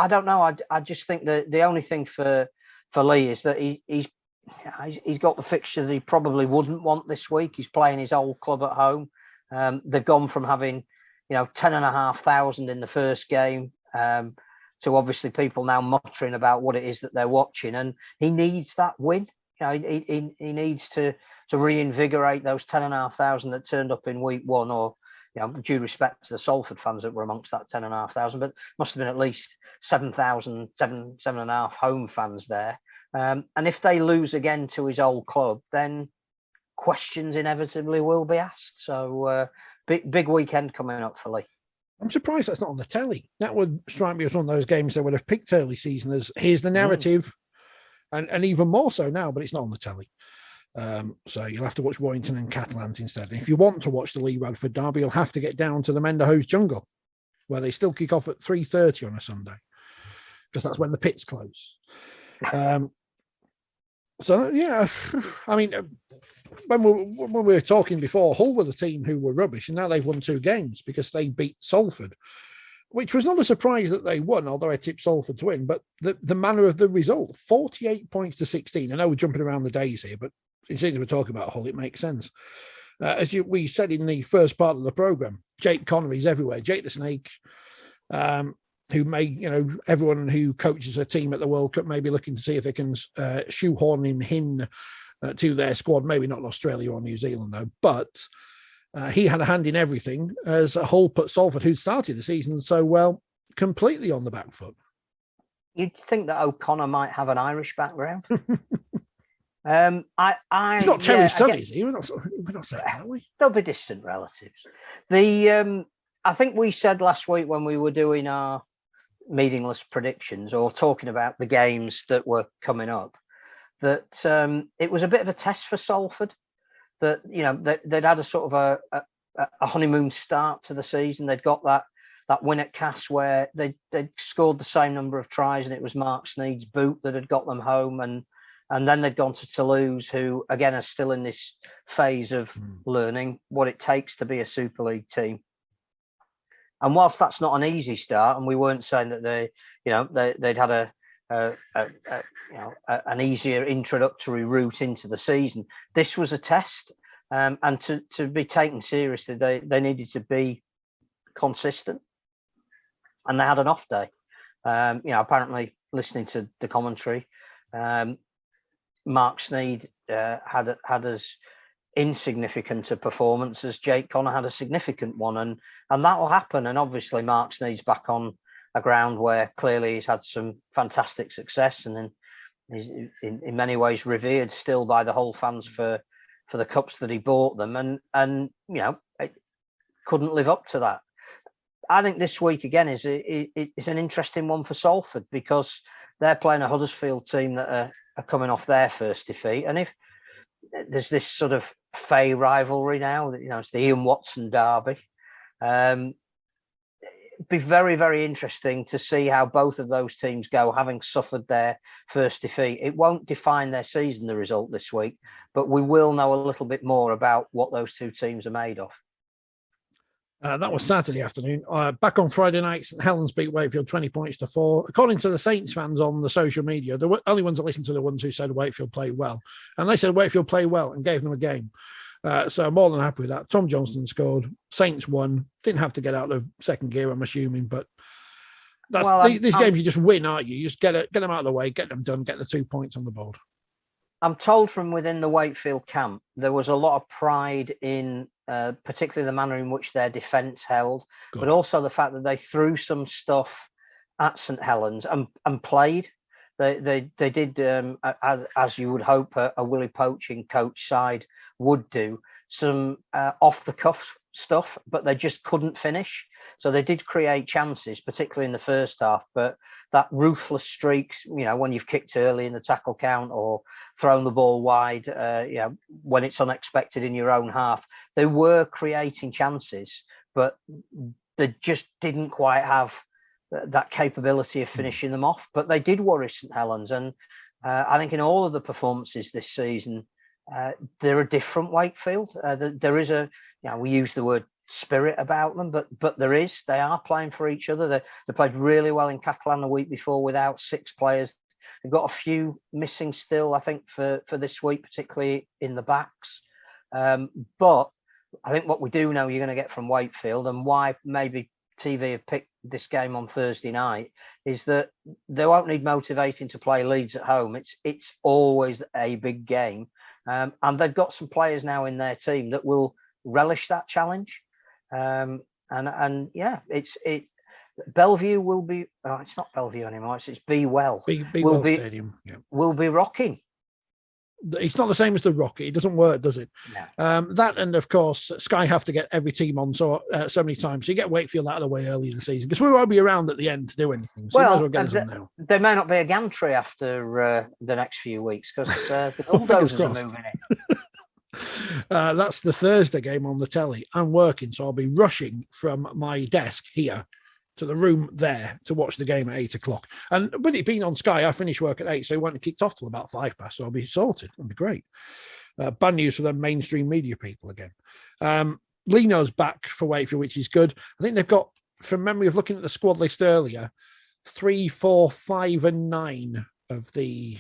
don't know. I just think that the only thing for Lee is that he's got the fixture that he probably wouldn't want this week. He's playing his old club at home. They've gone from having 10,500 in the first game To obviously people now muttering about what it is that they're watching, and he needs that win. He needs to reinvigorate those 10,500 that turned up in week one, or due respect to the Salford fans that were amongst that 10,500, but must have been at least 7,000, 7.5 home fans there. And if they lose again to his old club, then questions inevitably will be asked. So big weekend coming up for Lee. I'm surprised that's not on the telly. That would strike me as one of those games that would have picked early season as here's the narrative, and even more so now, but it's not on the telly. So you'll have to watch Warrington and Catalans instead. And if you want to watch the Lee Radford derby, you'll have to get down to the Menderhose Jungle, where they still kick off at 3:30 on a Sunday, because that's when the pits close. So yeah, I mean, when we were talking before, Hull were the team who were rubbish, and now they've won 2 games because they beat Salford, which was not a surprise that they won, although I tipped Salford to win. But the manner of the result, 48 points to 16. I know we're jumping around the days here, but since we're talking about Hull, it makes sense. As we said in the first part of the programme, Jake Connery's everywhere. Jake the Snake, who may, everyone who coaches a team at the World Cup may be looking to see if they can shoehorn him to their squad. Maybe not Australia or New Zealand, though. But he had a hand in everything as Hull put Salford, who started the season so well, completely on the back foot. You'd think that O'Connor might have an Irish background. He's not Terry's son, is he? We're not saying that, are we? They'll be distant relatives. I think we said last week when we were doing our meaningless predictions or talking about the games that were coming up, that it was a bit of a test for Salford. That they'd had a sort of a honeymoon start to the season. They'd got that win at Cass where they'd scored the same number of tries, and it was Mark Sneed's boot that had got them home, and then they'd gone to Toulouse, who again are still in this phase of learning what it takes to be a Super League team. And whilst that's not an easy start, and we weren't saying that they'd had an easier introductory route into the season, this was a test, and to be taken seriously, they needed to be consistent, and they had an off day. Apparently listening to the commentary, Mark Sneed had as insignificant a performance as Jake Connor had a significant one, and that will happen. And obviously Mark Sneed's back on a ground where clearly he's had some fantastic success, and he's in many ways revered still by the Hull fans for the cups that he bought them, and it couldn't live up to that. I think this week again is an interesting one for Salford, because they're playing a Huddersfield team that are coming off their first defeat, and if there's this sort of Fay rivalry now, it's the Ian Watson derby. It'd be very, very interesting to see how both of those teams go, having suffered their first defeat. It won't define their season, the result this week, but we will know a little bit more about what those two teams are made of. That was Saturday afternoon. Back on Friday night, St Helens beat Wakefield 20 points to 4. According to the Saints fans on the social media, the only ones that listened to the ones who said Wakefield played well. And they said Wakefield played well and gave them a game. So I'm more than happy with that. Tom Johnston scored. Saints won. Didn't have to get out of second gear, I'm assuming. But these games you just win, aren't you? You just get them out of the way, get them done, get the 2 points on the board. I'm told from within the Wakefield camp, there was a lot of pride in particularly the manner in which their defence held, but also the fact that they threw some stuff at St Helens and played. They did, as you would hope a Willie Poaching coach side would do, some off-the-cuff stuff, but they just couldn't finish. So they did create chances, particularly in the first half, but that ruthless streak, when you've kicked early in the tackle count or thrown the ball wide, when it's unexpected in your own half, they were creating chances, but they just didn't quite have that capability of finishing them off. But they did worry St Helens, and I think in all of the performances this season, they're a different Wakefield. There is we use the word spirit about them, but they are playing for each other. They played really well in Catalan the week before without 6 players. They've got a few missing still, I think, for this week, particularly in the backs. But I think what we do know you're going to get from Wakefield, and why maybe TV have picked this game on Thursday night is that they won't need motivating to play Leeds at home. It's always a big game, and they've got some players now in their team that will relish that challenge. And yeah, Bellevue will be. Oh, it's not Bellevue anymore. It's Be Well. Be Well Stadium. Yeah. Will be rocking. It's not the same as the Rocket. It doesn't work, does it? No. That, and of course, Sky have to get every team on so many times. So you get Wakefield out of the way early in the season because we won't be around at the end to do anything. So well, get us on now. There may not be a gantry after the next few weeks because the bulldozers are moving in. That's the Thursday game on the telly. I'm working, so I'll be rushing from my desk here to the room there to watch the game at 8 o'clock. And with it being on Sky, I finish work at 8, so it won't have kicked off till about 5 past, so I'll be sorted. It'll be great. Bad news for the mainstream media people again. Lino's back for Wakefield, which is good. I think they've got, from memory of looking at the squad list earlier, 3, 4, 5, and 9 of the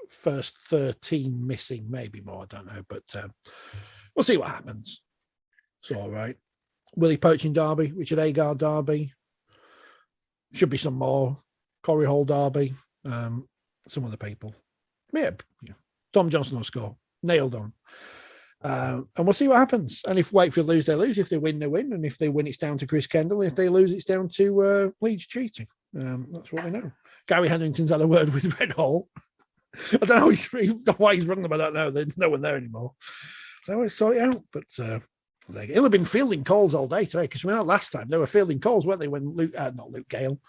first 13 missing, maybe more, I don't know, but we'll see what happens. It's all right. Willie Poaching Derby, Richard Agar Derby. Should be some more. Corey Hall Derby. Some other people. Yeah. Tom Johnson will score. Nailed on. And we'll see what happens. And if Wakefield lose, they lose. If they win, they win. And if they win, it's down to Chris Kendall. If they lose, it's down to Leeds cheating. That's what we know. Gary Hetherington's had a word with Red Hall. I don't know why he's rung them. I don't know. There's no one there anymore. So we'll sort it out. But it'll have been fielding calls all day today because we know last time they were fielding calls, weren't they? When not Luke Gale,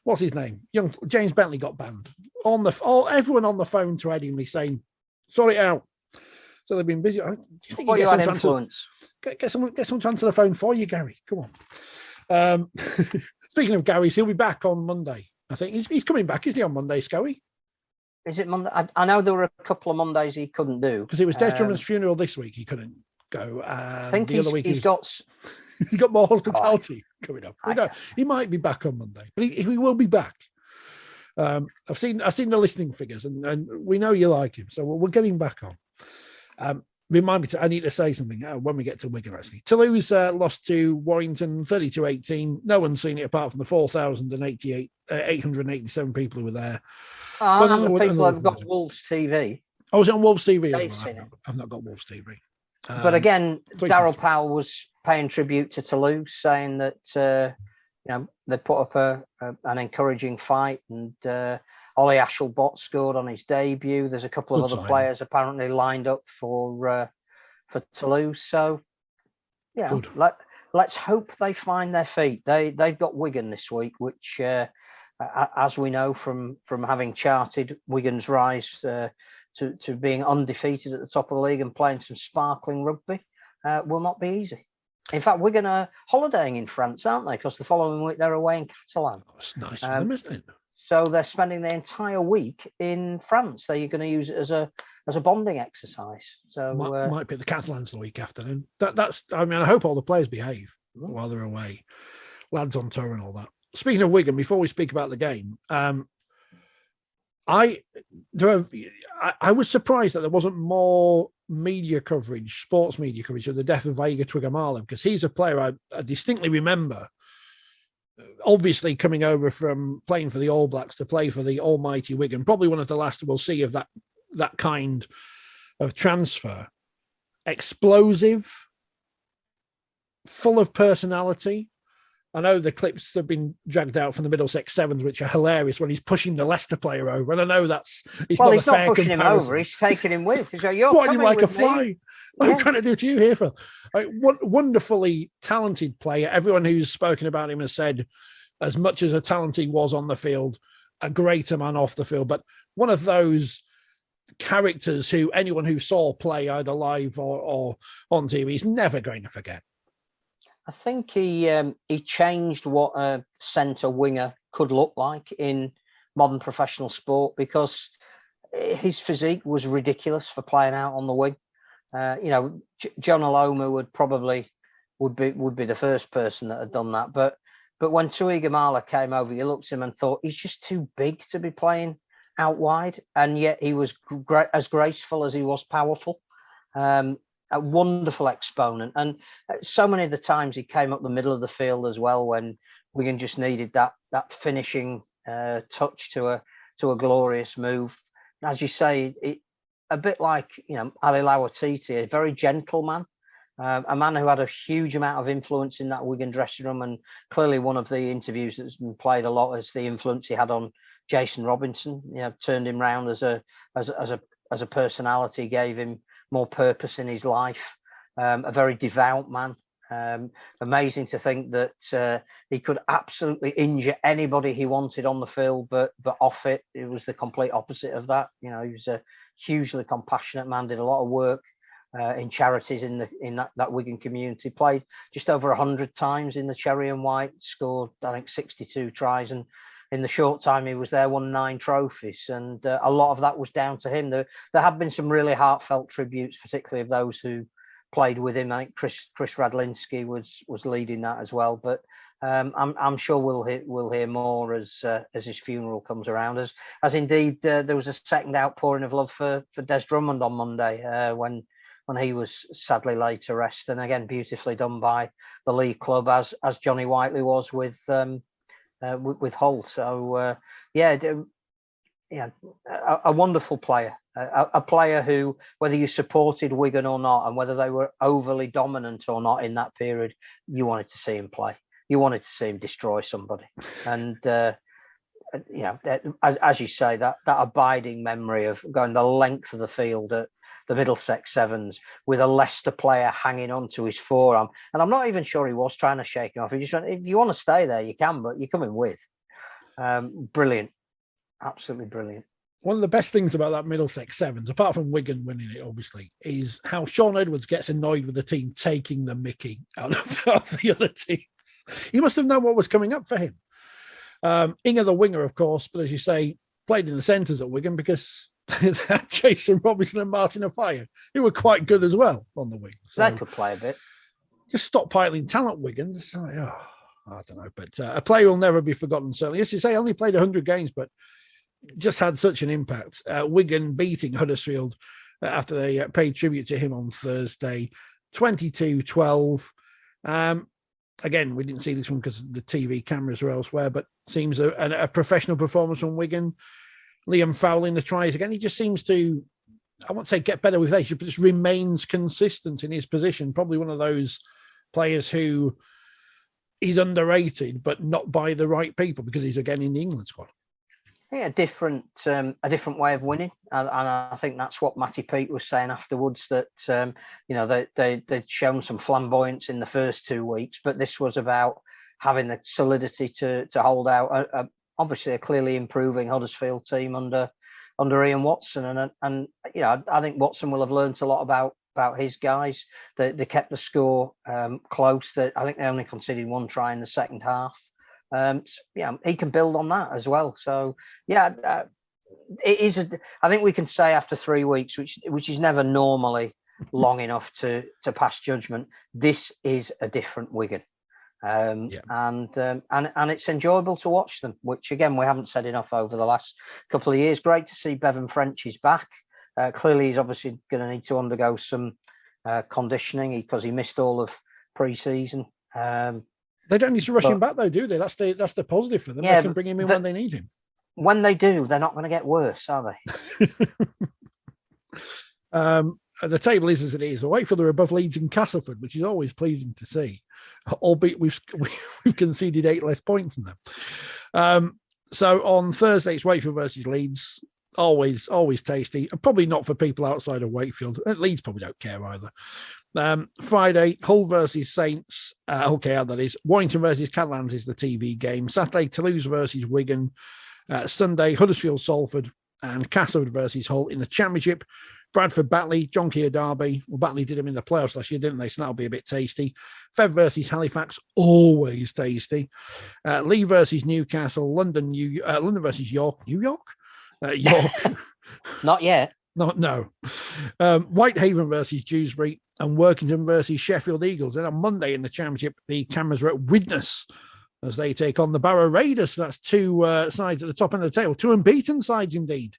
what's his name? Young James Bentley got banned. Everyone on the phone to Headingley saying, "Sort it out." So they've been busy. Do you think you get some influence? Get someone to answer the phone for you, Gary. Come on. Speaking of Gary's, he'll be back on Monday. I think he's coming back, isn't he, on Monday, Scoey? Is it Monday? I know there were a couple of Mondays he couldn't do because it was Des Drummond's funeral this week. He couldn't go. I think the other week he's got more hospitality coming up. He might be back on Monday, but he will be back. I've seen the listening figures, and we know you like him, so we'll get him back on. Remind me, I need to say something when we get to Wigan, actually. Toulouse lost to Warrington 32-18. No one's seen it apart from the 887 people who were there. And the people who've got Wolves TV. I was on Wolves TV as well. I've not got Wolves TV. But again, Darryl Powell was paying tribute to Toulouse, saying that they put up an encouraging fight, and Ollie Ashelbot scored on his debut. There's a couple of other players apparently lined up for Toulouse. So yeah, let's hope they find their feet. They've got Wigan this week, which as we know from having charted Wigan's rise to being undefeated at the top of the league and playing some sparkling rugby, will not be easy. In fact, Wigan are holidaying in France, aren't they? Because the following week they're away in Catalan. It's nice for them, isn't it? So they're spending the entire week in France. They're going to use it as a bonding exercise. So might be the Catalans the week after. Then that's. I mean, I hope all the players behave while they're away, lads on tour and all that. Speaking of Wigan, before we speak about the game, I was surprised that there wasn't more media coverage, sports media coverage of the death of Veiga Twigamala, because he's a player I distinctly remember, obviously coming over from playing for the All Blacks to play for the almighty Wigan, probably one of the last we'll see of that kind of transfer. Explosive, full of personality. I know the clips have been dragged out from the Middlesex Sevens, which are hilarious when he's pushing the Leicester player over. And I know he's not pushing him over; he's taking him with. He's like, what are you like a fly? I'm trying to do to you here, Phil. Wonderfully talented player. Everyone who's spoken about him has said, as much as a talent he was on the field, a greater man off the field. But one of those characters who anyone who saw play either live or on TV is never going to forget. I think he changed what a centre winger could look like in modern professional sport, because his physique was ridiculous for playing out on the wing. John Aloma would be the first person that had done that. But when Twigamala came over, you looked at him and thought he's just too big to be playing out wide, and yet he was as graceful as he was powerful. A wonderful exponent, and so many of the times he came up the middle of the field as well when Wigan just needed that finishing touch to a glorious move. As you say, it a bit like Ali Lawatiti, a very gentle man, a man who had a huge amount of influence in that Wigan dressing room, and clearly one of the interviews that's been played a lot is the influence he had on Jason Robinson. Turned him round as a personality, gave him more purpose in his life. A very devout man. Amazing to think that he could absolutely injure anybody he wanted on the field, but off it was the complete opposite of that. He was a hugely compassionate man, did a lot of work in charities in that Wigan community, played just over 100 times in the Cherry and White, scored I think 62 tries, and in the short time he was there, won 9 trophies, and a lot of that was down to him. There have been some really heartfelt tributes, particularly of those who played with him. I think Chris Radlinski was leading that as well. But I'm sure we'll hear more as his funeral comes around. As indeed there was a second outpouring of love for Des Drummond on Monday when he was sadly laid to rest, and again beautifully done by the League club, as Johnny Whiteley was with Hull. So a wonderful player. A player who, whether you supported Wigan or not, and whether they were overly dominant or not in that period, you wanted to see him play. You wanted to see him destroy somebody. And, as you say, that abiding memory of going the length of the field at the Middlesex Sevens with a Leicester player hanging onto his forearm. And I'm not even sure he was trying to shake him off. He just went, if you want to stay there, you can, but you're coming with. Brilliant. Absolutely brilliant. One of the best things about that Middlesex Sevens, apart from Wigan winning it, obviously, is how Sean Edwards gets annoyed with the team taking the mickey out of the other teams. He must have known what was coming up for him. Inga, the winger, of course, but as you say, played in the centres at Wigan because it's had Jason Robinson and Martin Afire, who were quite good as well on the wing. So they could play a bit. Just stockpiling talent, Wigan. Just like, I don't know, but a player will never be forgotten, certainly. As you say, only played 100 games, but just had such an impact. Wigan beating Huddersfield after they paid tribute to him on Thursday, 22-12. Again, we didn't see this one because the TV cameras are elsewhere, but seems a professional performance from Wigan. Liam Fowling the tries again. He just seems to, I won't say get better with age, but just remains consistent in his position. Probably one of those players who is underrated, but not by the right people because he's again in the England squad. Yeah, a different way of winning, and I think that's what Matty Peake was saying afterwards. That they'd shown some flamboyance in the first 2 weeks, but this was about having the solidity to hold out. Obviously, a clearly improving Huddersfield team under Ian Watson, and I think Watson will have learnt a lot about his guys. They kept the score close. I think they only conceded 1 try in the second half. He can build on that as well. So it is. I think we can say after 3 weeks, which is never normally long enough to pass judgment, this is a different Wigan, and it's enjoyable to watch them. Which again, we haven't said enough over the last couple of years. Great to see Bevan French is back. Clearly, he's obviously going to need to undergo some conditioning because he missed all of pre-season. They don't need to rush him back, though, do they? That's the positive for them. They can bring him in when they need him. When they do, they're not going to get worse, are they? The table is as it is. Wakefield are above Leeds and Castleford, which is always pleasing to see, albeit we've conceded 8 less points than them. So on Thursday, it's Wakefield versus Leeds. Always tasty. And probably not for people outside of Wakefield. Leeds probably don't care either. Friday, Hull versus Saints. That is. Warrington versus Catalans is the TV game. Saturday, Toulouse versus Wigan. Sunday, Huddersfield, Salford, and Castleford versus Hull in the Championship. Bradford, Batley, John Keir Derby. Well, Batley did them in the playoffs last year, didn't they? So that'll be a bit tasty. Fev versus Halifax, always tasty. Lee versus Newcastle. London versus York. New York? York. Not yet. No. Whitehaven versus Dewsbury and Workington versus Sheffield Eagles. Then on Monday in the Championship, the cameras are at Widnes as they take on the Barrow Raiders. So that's 2 sides at the top end of the table. 2 unbeaten sides indeed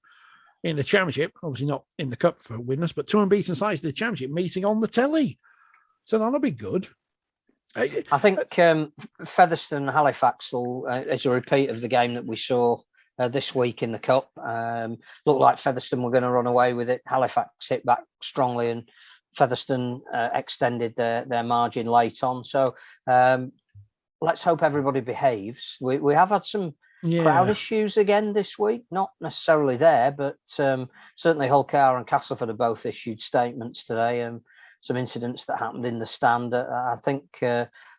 in the Championship. Obviously not in the Cup for Widnes, but 2 unbeaten sides in the Championship meeting on the telly. So that'll be good. I think Featherstone and Halifax is a repeat of the game that we saw this week in the Cup. Looked like Featherstone were going to run away with it. Halifax hit back strongly, and Featherstone extended their margin late on. So let's hope everybody behaves. We have had some crowd issues again this week, not necessarily there, but certainly Hull-KR and Castleford have both issued statements today. Some incidents that happened in the stand. I think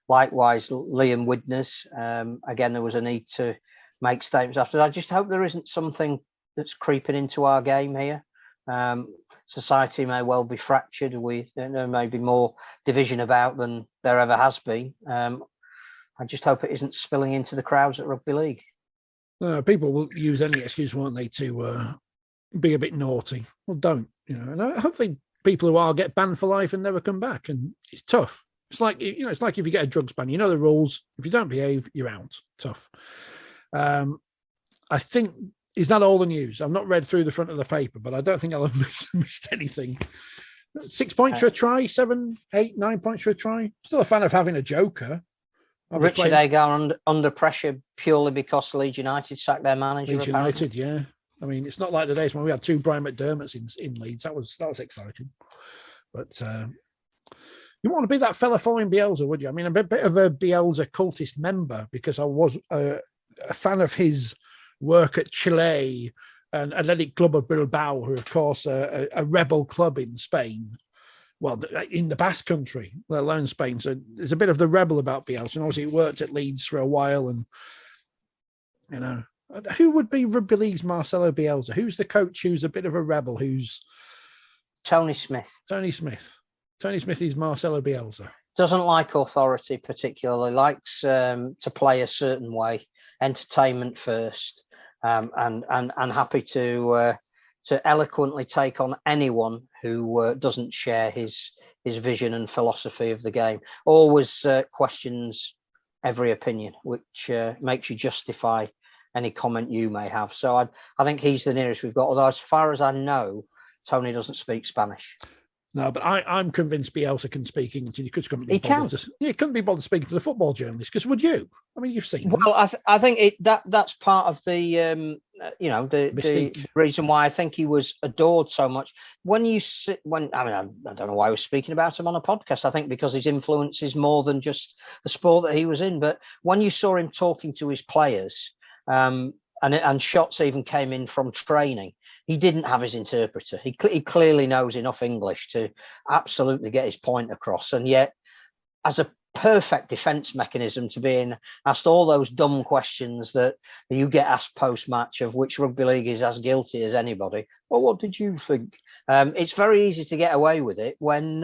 likewise Liam Widner's. Again, there was a need to make statements after. I just hope there isn't something that's creeping into our game here. Society may well be fractured. There may be more division about than there ever has been. I just hope it isn't spilling into the crowds at Rugby League. People will use any excuse, won't they, to be a bit naughty. Well, don't, and hopefully people who are get banned for life and never come back. And it's tough. It's like, it's like if you get a drugs ban, the rules. If you don't behave, you're out. Tough. I think, is that all the news? I've not read through the front of the paper, but I don't think I'll have missed anything. 6 points for a try, 7, 8, 9 points for a try. Still a fan of having a joker. Richard Agar under pressure purely because Leeds United sacked their manager. Leeds United, yeah. I mean, it's not like the days when we had 2 Brian McDermotts in Leeds. That was exciting. But you want to be that fella following Bielsa, would you? I mean, I'm a bit of a Bielsa cultist member because I was a fan of his work at Chile and Athletic Club of Bilbao, who, of course, a rebel club in Spain. Well, in the Basque Country, let alone Spain. So there's a bit of the rebel about Bielsa. And obviously, he worked at Leeds for a while. And, who would be Rugby League's Marcelo Bielsa? Who's the coach who's a bit of a rebel? Who's Tony Smith. Tony Smith. Tony Smith is Marcelo Bielsa. Doesn't like authority particularly. Likes to play a certain way. Entertainment first, and happy to eloquently take on anyone who doesn't share his vision and philosophy of the game. Always questions every opinion, which makes you justify any comment you may have. So I think he's the nearest we've got. Although, as far as I know, Tony doesn't speak Spanish. No, but I'm convinced Bielsa can speak English. He couldn't be couldn't be bothered speaking to the football journalist. Because would you? I mean, you've seen. Well, I think that's part of the the reason why I think he was adored so much. I don't know why I was speaking about him on a podcast. I think because his influence is more than just the sport that he was in. But when you saw him talking to his players, and shots even came in from training, he didn't have his interpreter. He clearly knows enough English to absolutely get his point across. And yet, as a perfect defence mechanism to being asked all those dumb questions that you get asked post-match, of which Rugby League is as guilty as anybody. Well, what did you think? It's very easy to get away with it when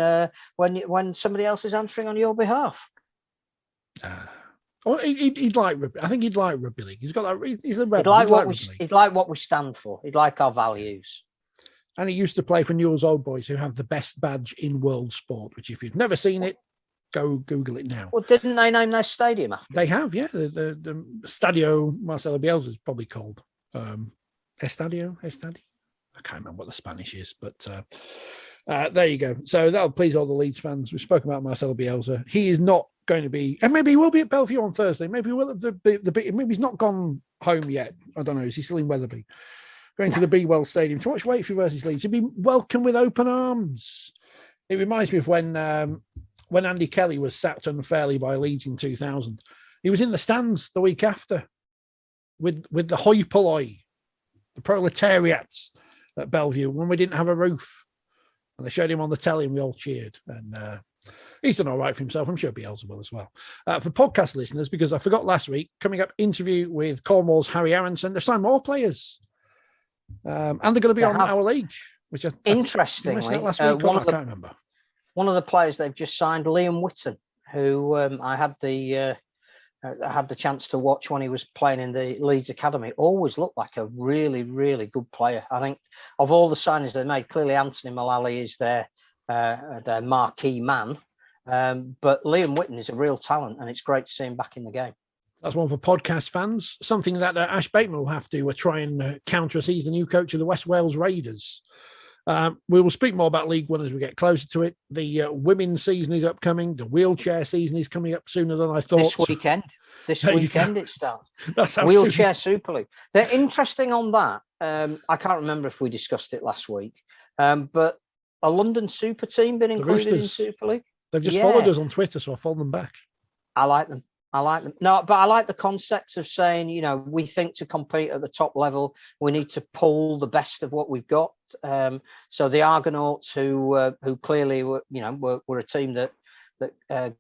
somebody else is answering on your behalf. He'd like rugby. I think he'd like Rugby League. He's got that. He's a rebel. He'd like what we stand for. He'd like our values. And he used to play for Newell's Old Boys, who have the best badge in world sport. Which, if you've never seen it, go Google it now. Well, didn't they name their stadium after? They have, yeah. The Stadio Marcelo Bielsa is probably called Estadio. I can't remember what the Spanish is, but there you go. So that'll please all the Leeds fans. We've spoken about Marcelo Bielsa. He is not going to be, and maybe he will be at Bellevue on Thursday. Maybe he will have maybe he's not gone home yet. I don't know. Is he still in Wetherby? Going to the Be Well Stadium to watch Wakefield versus Leeds. He'll be welcomed with open arms. It reminds me of when Andy Kelly was sacked unfairly by Leeds in 2000. He was in the stands the week after with the hoi polloi, the proletariats at Bellevue, when we didn't have a roof. And they showed him on the telly and we all cheered. And he's done all right for himself. I'm sure Bielsa will as well. For podcast listeners, because I forgot last week, coming up, interview with Cornwall's Harry Aronson. They've signed more players. And they're going to be on our league, which interestingly, last week, I can't remember. One of the players they've just signed, Liam Whitton, who I had the chance to watch when he was playing in the Leeds Academy. Always looked like a really, really good player. I think of all the signings they made, clearly Anthony Mullally is their marquee man. But Liam Whitton is a real talent, and it's great to see him back in the game. That's one for podcast fans. Something that Ash Bateman will have to try and counter as he's the new coach of the West Wales Raiders. We will speak more about League One as we get closer to it. The women's season is upcoming. The wheelchair season is coming up sooner than I thought. This weekend it starts. That's Wheelchair Super League. They're interesting on that. I can't remember if we discussed it last week, but a London super team been included in Super League? They've just followed us on Twitter, so I follow them back. I like them. No, but I like the concept of saying, we think to compete at the top level, we need to pull the best of what we've got. So the Argonauts, who clearly were a team that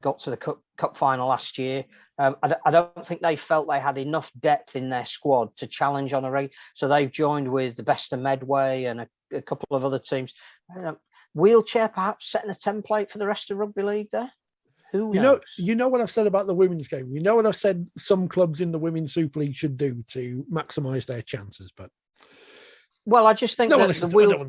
got to the cup final last year. I don't think they felt they had enough depth in their squad to challenge on a rig. So they've joined with the best of Medway and a couple of other teams. Wheelchair perhaps setting a template for the rest of Rugby League there. Who knows? You know what I've said about the women's game. You know what I've said some clubs in the Women's Super League should do to maximise their chances. But I just think I don't want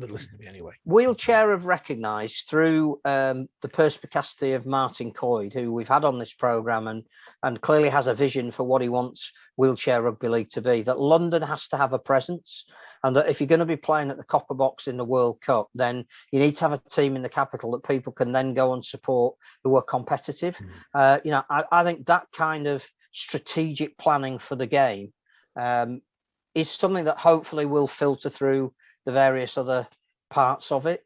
to listen to me anyway. Wheelchair have recognised through the perspicacity of Martin Coyd, who we've had on this programme and clearly has a vision for what he wants Wheelchair Rugby League to be, that London has to have a presence, and that if you're going to be playing at the Copper Box in the World Cup, then you need to have a team in the capital that people can then go and support who are competitive. I think that kind of strategic planning for the game is something that hopefully will filter through the various other parts of it.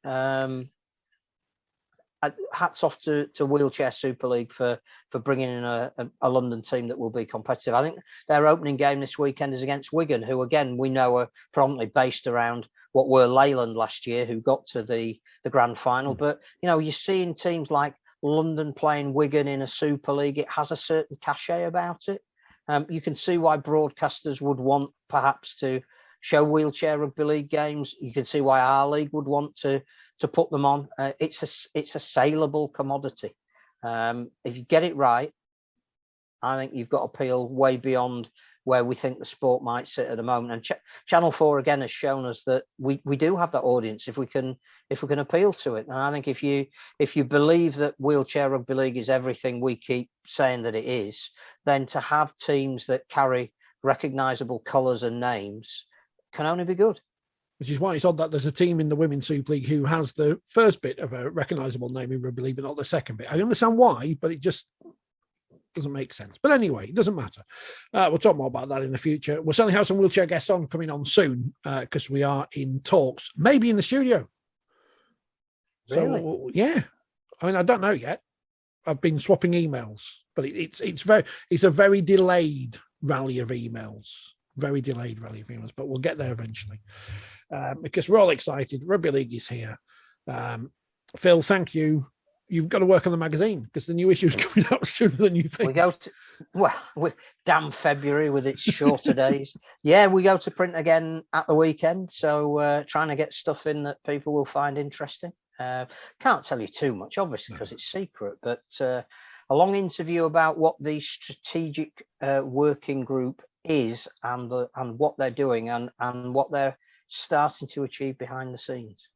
Hats off to Wheelchair Super League for bringing in a London team that will be competitive. I think their opening game this weekend is against Wigan, who again we know are predominantly based around what were Leyland last year, who got to the grand final. But you're seeing teams like London playing Wigan in a Super League. It has a certain cachet about it. You can see why broadcasters would want perhaps to show Wheelchair Rugby League games. You can see why our league would want to put them on. It's a saleable commodity. If you get it right, I think you've got appeal way beyond where we think the sport might sit at the moment. And Channel 4 again has shown us that we do have that audience if we can appeal to it. And I think if you believe that Wheelchair Rugby League is everything we keep saying that it is, then to have teams that carry recognisable colours and names can only be good. Which is why it's odd that there's a team in the Women's Super League who has the first bit of a recognisable name in Rugby League, but not the second bit. I understand why, but it just doesn't make sense. But anyway, it doesn't matter. We'll talk more about that in the future. We'll certainly have some wheelchair guests on coming on soon because we are in talks, maybe in the studio. Really? So, yeah. I mean, I don't know yet. I've been swapping emails, but it's a very delayed rally of emails. But we'll get there eventually because we're all excited. Rugby League is here. Phil, thank you. You've got to work on the magazine because the new issue is coming out sooner than you think. With damn February with its shorter days. Yeah, we go to print again at the weekend. So trying to get stuff in that people will find interesting. Can't tell you too much, obviously, because it's secret, but a long interview about what the strategic working group is and what they're doing and what they're starting to achieve behind the scenes.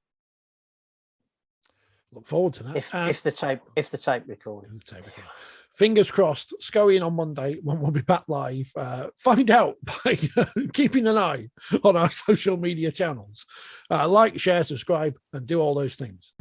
Look forward to that. If the tape recording. Fingers crossed. Scully in on Monday when we'll be back live. Find out by keeping an eye on our social media channels. Like, share, subscribe, and do all those things.